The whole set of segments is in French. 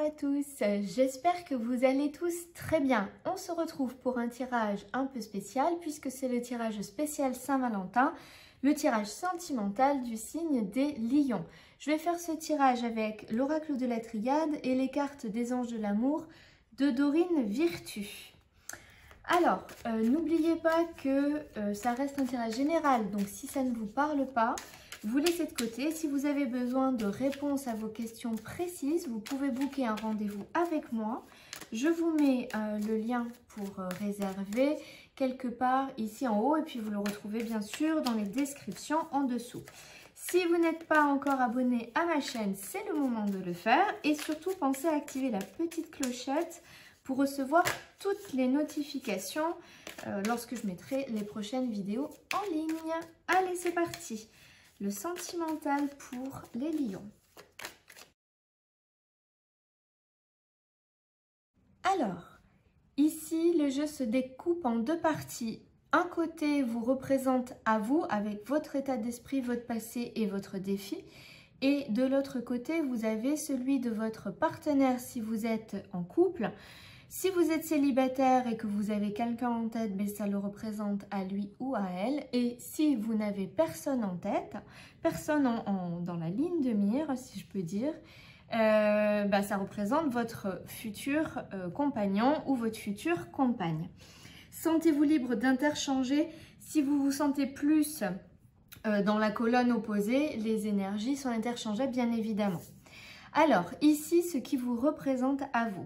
à tous, j'espère que vous allez tous très bien. On se retrouve pour un tirage un peu spécial puisque c'est le tirage spécial Saint-Valentin, le tirage sentimental du signe des lions. Je vais faire ce tirage avec l'oracle de la Triade et les cartes des anges de l'amour de Dorine Virtue. Alors, n'oubliez pas que ça reste un tirage général, donc si ça ne vous parle pas, vous laissez de côté. Si vous avez besoin de réponses à vos questions précises, vous pouvez booker un rendez-vous avec moi. Je vous mets le lien pour réserver quelque part ici en haut et puis vous le retrouvez bien sûr dans les descriptions en dessous. Si vous n'êtes pas encore abonné à ma chaîne, c'est le moment de le faire et surtout pensez à activer la petite clochette pour recevoir toutes les notifications lorsque je mettrai les prochaines vidéos en ligne. Allez, c'est parti! Le sentimental pour les lions. Alors, ici, le jeu se découpe en deux parties. Un côté vous représente à vous avec votre état d'esprit, votre passé et votre défi. Et de l'autre côté, vous avez celui de votre partenaire si vous êtes en couple. Si vous êtes célibataire et que vous avez quelqu'un en tête, ben ça le représente à lui ou à elle. Et si vous n'avez personne en tête, personne dans la ligne de mire, si je peux dire, ça représente votre futur compagnon ou votre future compagne. Sentez-vous libre d'interchanger. Si vous vous sentez plus dans la colonne opposée, les énergies sont interchangeables bien évidemment. Alors, ici, ce qui vous représente à vous.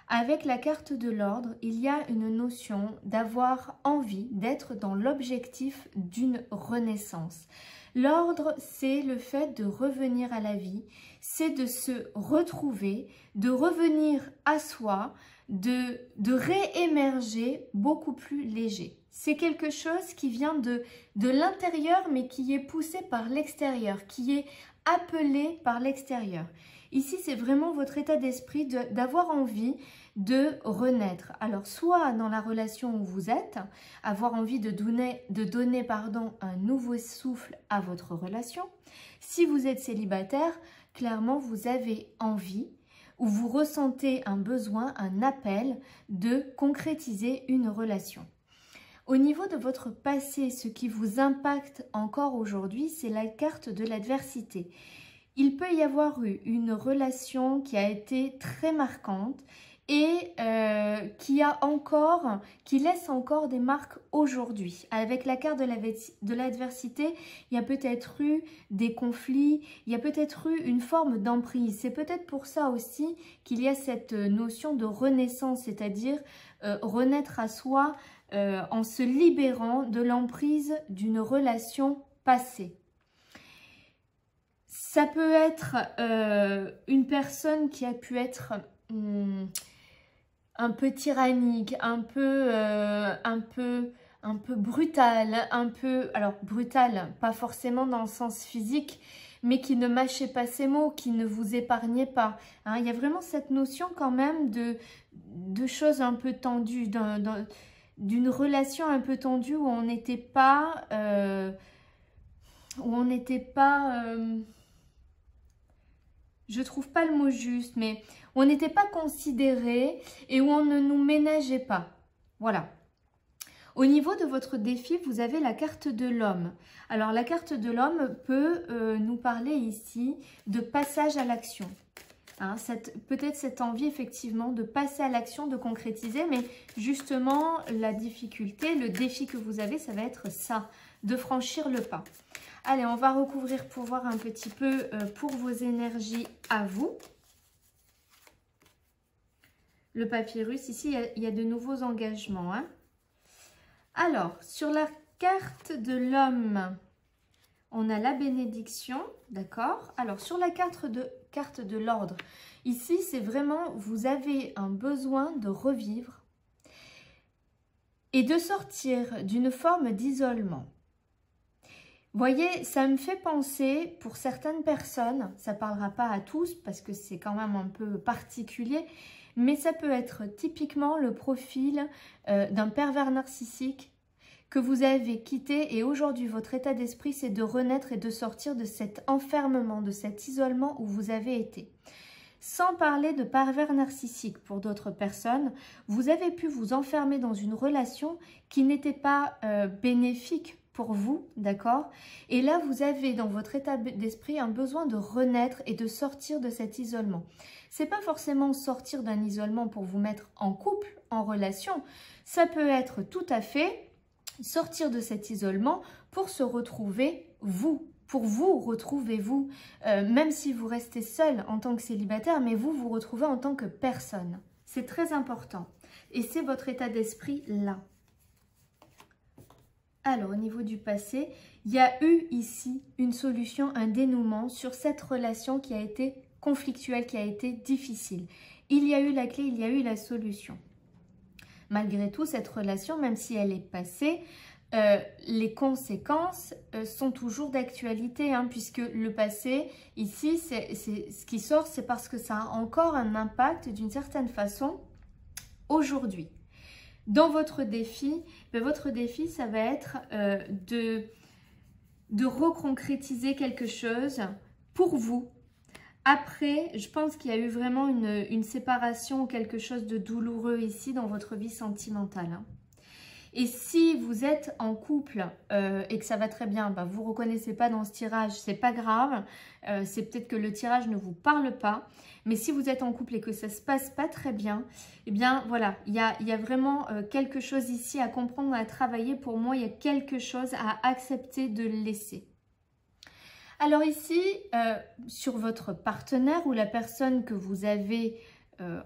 Avec la carte de l'ordre, il y a une notion d'avoir envie d'être dans l'objectif d'une renaissance. L'ordre, c'est le fait de revenir à la vie, c'est de se retrouver, de revenir à soi, de réémerger beaucoup plus léger. C'est quelque chose qui vient de l'intérieur, mais qui est poussé par l'extérieur, qui est appelé par l'extérieur. Ici, c'est vraiment votre état d'esprit d'avoir envie de renaître. Alors, soit dans la relation où vous êtes, avoir envie de donner un nouveau souffle à votre relation. Si vous êtes célibataire, clairement, vous avez envie ou vous ressentez un besoin, un appel de concrétiser une relation. Au niveau de votre passé, ce qui vous impacte encore aujourd'hui, c'est la carte de l'adversité. Il peut y avoir eu une relation qui a été très marquante et qui laisse encore des marques aujourd'hui. Avec la carte de l'adversité, il y a peut-être eu des conflits, il y a peut-être eu une forme d'emprise. C'est peut-être pour ça aussi qu'il y a cette notion de renaissance, c'est-à-dire renaître à soi en se libérant de l'emprise d'une relation passée. Ça peut être une personne qui a pu être un peu tyrannique, un peu brutale, alors brutale, pas forcément dans le sens physique, mais qui ne mâchait pas ses mots, qui ne vous épargnait pas. Hein, il y a vraiment cette notion quand même de choses un peu tendues, d'une relation un peu tendue où on n'était pas... je trouve pas le mot juste, mais on n'était pas considéré et où on ne nous ménageait pas. Voilà. Au niveau de votre défi, vous avez la carte de l'homme. Alors, la carte de l'homme peut nous parler ici de passage à l'action. Hein, peut-être cette envie, effectivement, de passer à l'action, de concrétiser, mais justement, la difficulté, le défi que vous avez, ça va être ça, de franchir le pas. Allez, on va recouvrir pour voir un petit peu pour vos énergies à vous. Le papyrus, ici, il y a de nouveaux engagements. Hein. Alors, sur la carte de l'homme, on a la bénédiction, d'accord? Alors, sur la carte de l'ordre, ici, c'est vraiment, vous avez un besoin de revivre et de sortir d'une forme d'isolement. Voyez, ça me fait penser, pour certaines personnes, ça ne parlera pas à tous parce que c'est quand même un peu particulier, mais ça peut être typiquement le profil d'un pervers narcissique que vous avez quitté et aujourd'hui votre état d'esprit c'est de renaître et de sortir de cet enfermement, de cet isolement où vous avez été. Sans parler de pervers narcissique pour d'autres personnes, vous avez pu vous enfermer dans une relation qui n'était pas bénéfique pour vous, d'accord? Et là, vous avez dans votre état d'esprit un besoin de renaître et de sortir de cet isolement. C'est pas forcément sortir d'un isolement pour vous mettre en couple, en relation. Ça peut être tout à fait sortir de cet isolement pour se retrouver vous. Pour vous, retrouvez-vous, même si vous restez seul en tant que célibataire, mais vous vous retrouvez en tant que personne. C'est très important. Et c'est votre état d'esprit là. Alors, au niveau du passé, il y a eu ici une solution, un dénouement sur cette relation qui a été conflictuelle, qui a été difficile. Il y a eu la clé, il y a eu la solution. Malgré tout, cette relation, même si elle est passée, les conséquences sont toujours d'actualité, hein, puisque le passé, ici, ce qui sort, c'est parce que ça a encore un impact d'une certaine façon aujourd'hui. Dans votre défi, ça va être de reconcrétiser quelque chose pour vous. Après, je pense qu'il y a eu vraiment une séparation ou quelque chose de douloureux ici dans votre vie sentimentale. Hein. Et si vous êtes en couple et que ça va très bien, bah, vous ne reconnaissez pas dans ce tirage, c'est pas grave. C'est peut-être que le tirage ne vous parle pas. Mais si vous êtes en couple et que ça ne se passe pas très bien, eh bien voilà, il y a vraiment quelque chose ici à comprendre, à travailler. Pour moi, il y a quelque chose à accepter de laisser. Alors ici, sur votre partenaire ou la personne que vous avez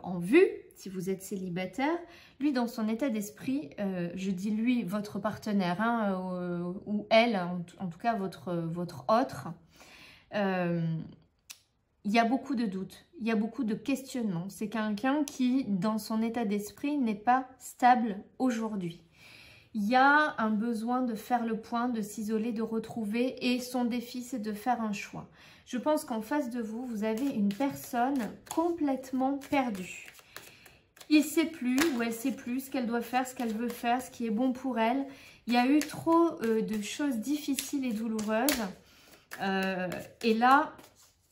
en vue, si vous êtes célibataire, lui dans son état d'esprit, je dis lui, votre partenaire, hein, ou elle, en tout cas votre autre, il y a beaucoup de doutes, il y a beaucoup de questionnements. C'est quelqu'un qui, dans son état d'esprit, n'est pas stable aujourd'hui. Il y a un besoin de faire le point, de s'isoler, de retrouver, et son défi, c'est de faire un choix. Je pense qu'en face de vous, vous avez une personne complètement perdue. Il ne sait plus ou elle ne sait plus ce qu'elle doit faire, ce qu'elle veut faire, ce qui est bon pour elle. Il y a eu trop de choses difficiles et douloureuses. Et là,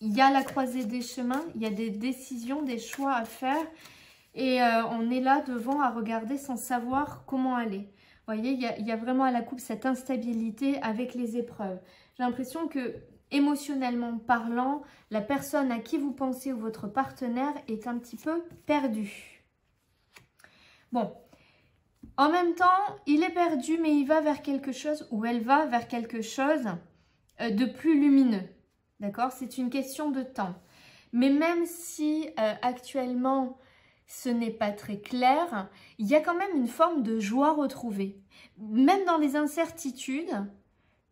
il y a la croisée des chemins, il y a des décisions, des choix à faire. Et on est là devant à regarder sans savoir comment aller. Vous voyez, il y a vraiment à la coupe cette instabilité avec les épreuves. J'ai l'impression que, émotionnellement parlant, la personne à qui vous pensez ou votre partenaire est un petit peu perdu. Bon, en même temps, il est perdu, mais il va vers quelque chose, ou elle va vers quelque chose de plus lumineux. D'accord? C'est une question de temps. Mais même si actuellement, ce n'est pas très clair, il y a quand même une forme de joie retrouvée. Même dans les incertitudes,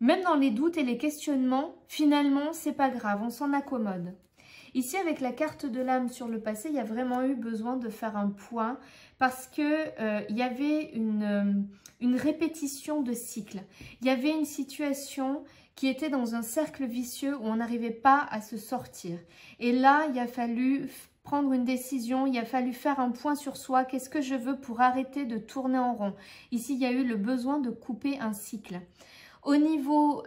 même dans les doutes et les questionnements, finalement, c'est pas grave, on s'en accommode. Ici, avec la carte de l'âme sur le passé, il y a vraiment eu besoin de faire un point parce que il y avait une répétition de cycles. Il y avait une situation qui était dans un cercle vicieux où on n'arrivait pas à se sortir. Et là, il a fallu prendre une décision, il a fallu faire un point sur soi. Qu'est-ce que je veux pour arrêter de tourner en rond? Ici, il y a eu le besoin de couper un cycle. Au niveau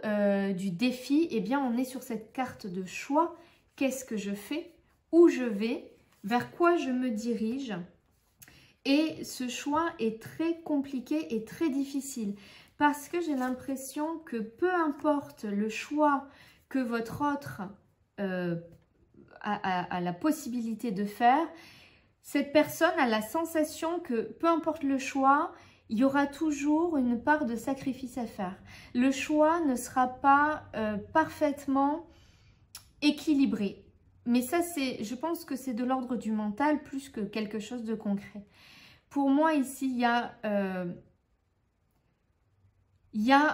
du défi, eh bien, on est sur cette carte de choix. Qu'est-ce que je fais? Où je vais? Vers quoi je me dirige? Et ce choix est très compliqué et très difficile parce que j'ai l'impression que peu importe le choix que votre autre a la possibilité de faire, cette personne a la sensation que peu importe le choix, il y aura toujours une part de sacrifice à faire. Le choix ne sera pas parfaitement équilibré. Mais ça, je pense que c'est de l'ordre du mental plus que quelque chose de concret. Pour moi, ici, il y a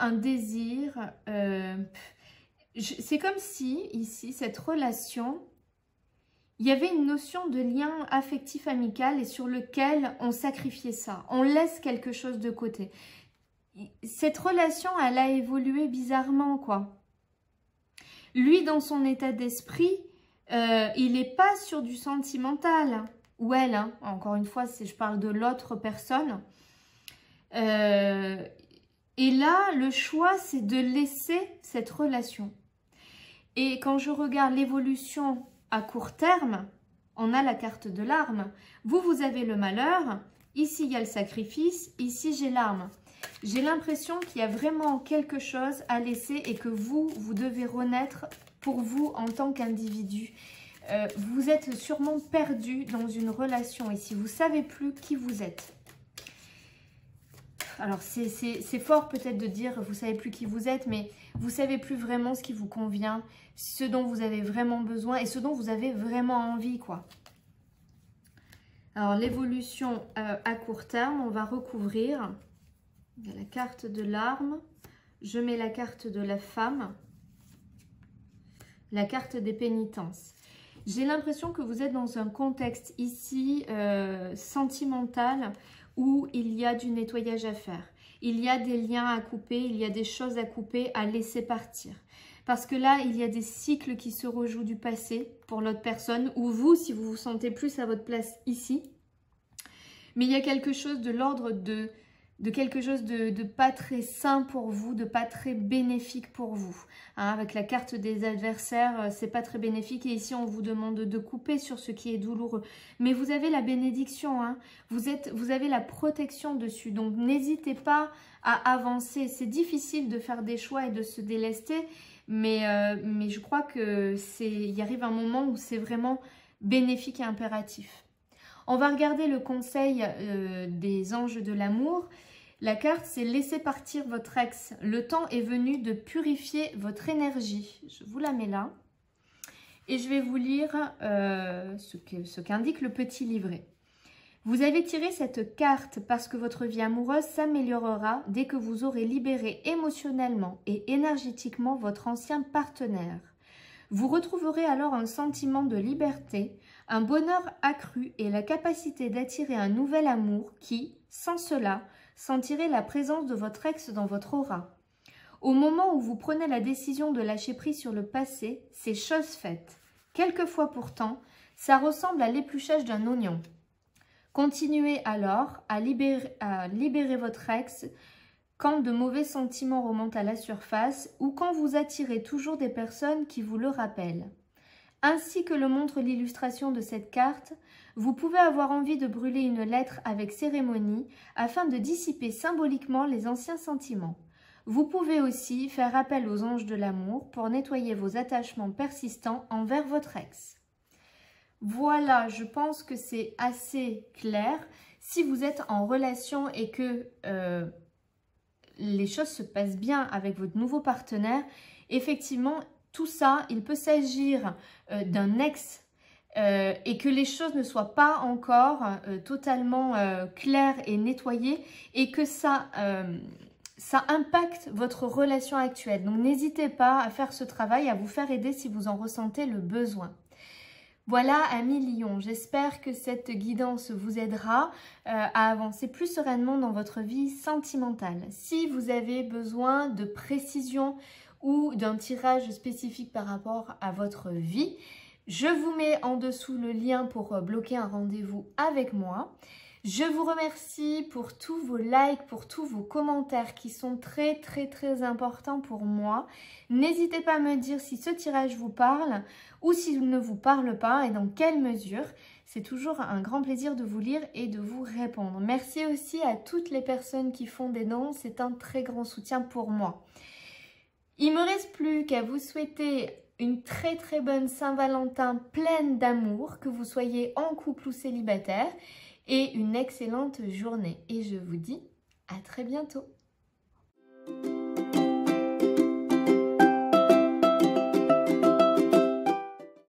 un désir. C'est comme si, ici, cette relation, il y avait une notion de lien affectif amical et sur lequel on sacrifiait ça. On laisse quelque chose de côté. Cette relation, elle a évolué bizarrement, quoi. Lui, dans son état d'esprit, il n'est pas sur du sentimental. Ou elle, hein. Encore une fois, je parle de l'autre personne. Et là, le choix, c'est de laisser cette relation. Et quand je regarde l'évolution à court terme, on a la carte de l'arme. Vous, vous avez le malheur. Ici, il y a le sacrifice. Ici, j'ai l'arme. J'ai l'impression qu'il y a vraiment quelque chose à laisser et que vous devez renaître pour vous en tant qu'individu. Vous êtes sûrement perdu dans une relation ici. Vous ne savez plus qui vous êtes. Alors, c'est fort peut-être de dire vous ne savez plus qui vous êtes, mais vous ne savez plus vraiment ce qui vous convient, ce dont vous avez vraiment besoin et ce dont vous avez vraiment envie, quoi. Alors, l'évolution à court terme, on va recouvrir. Il y a la carte de l'arme. Je mets la carte de la femme. La carte des pénitences. J'ai l'impression que vous êtes dans un contexte ici sentimental où il y a du nettoyage à faire. Il y a des liens à couper, il y a des choses à couper, à laisser partir. Parce que là, il y a des cycles qui se rejouent du passé pour l'autre personne, ou vous, si vous vous sentez plus à votre place ici. Mais il y a quelque chose de l'ordre de quelque chose de pas très sain pour vous, de pas très bénéfique pour vous. Hein, avec la carte des adversaires, c'est pas très bénéfique. Et ici, on vous demande de couper sur ce qui est douloureux. Mais vous avez la bénédiction, hein. Vous avez la protection dessus. Donc, n'hésitez pas à avancer. C'est difficile de faire des choix et de se délester. Mais je crois qu'il arrive un moment où c'est vraiment bénéfique et impératif. On va regarder le conseil des anges de l'amour. La carte, c'est « Laissez partir votre ex. Le temps est venu de purifier votre énergie ». Je vous la mets là. Et je vais vous lire ce qu'indique le petit livret. Vous avez tiré cette carte parce que votre vie amoureuse s'améliorera dès que vous aurez libéré émotionnellement et énergétiquement votre ancien partenaire. Vous retrouverez alors un sentiment de liberté, un bonheur accru et la capacité d'attirer un nouvel amour qui, sans cela, sentirait la présence de votre ex dans votre aura. Au moment où vous prenez la décision de lâcher prise sur le passé, c'est chose faite. Quelquefois pourtant, ça ressemble à l'épluchage d'un oignon. Continuez alors à libérer votre ex quand de mauvais sentiments remontent à la surface ou quand vous attirez toujours des personnes qui vous le rappellent. Ainsi que le montre l'illustration de cette carte, vous pouvez avoir envie de brûler une lettre avec cérémonie afin de dissiper symboliquement les anciens sentiments. Vous pouvez aussi faire appel aux anges de l'amour pour nettoyer vos attachements persistants envers votre ex. Voilà, je pense que c'est assez clair. Si vous êtes en relation et que les choses se passent bien avec votre nouveau partenaire, effectivement, tout ça, il peut s'agir d'un ex et que les choses ne soient pas encore totalement claires et nettoyées et que ça impacte votre relation actuelle. Donc, n'hésitez pas à faire ce travail, à vous faire aider si vous en ressentez le besoin. Voilà, amis Lion, j'espère que cette guidance vous aidera à avancer plus sereinement dans votre vie sentimentale. Si vous avez besoin de précision ou d'un tirage spécifique par rapport à votre vie, je vous mets en dessous le lien pour bloquer un rendez-vous avec moi. Je vous remercie pour tous vos likes, pour tous vos commentaires qui sont très importants pour moi. N'hésitez pas à me dire si ce tirage vous parle ou s'il ne vous parle pas et dans quelle mesure. C'est toujours un grand plaisir de vous lire et de vous répondre. Merci aussi à toutes les personnes qui font des dons, c'est un très grand soutien pour moi. Il ne me reste plus qu'à vous souhaiter une très bonne Saint-Valentin pleine d'amour, que vous soyez en couple ou célibataire, et une excellente journée. Et je vous dis à très bientôt.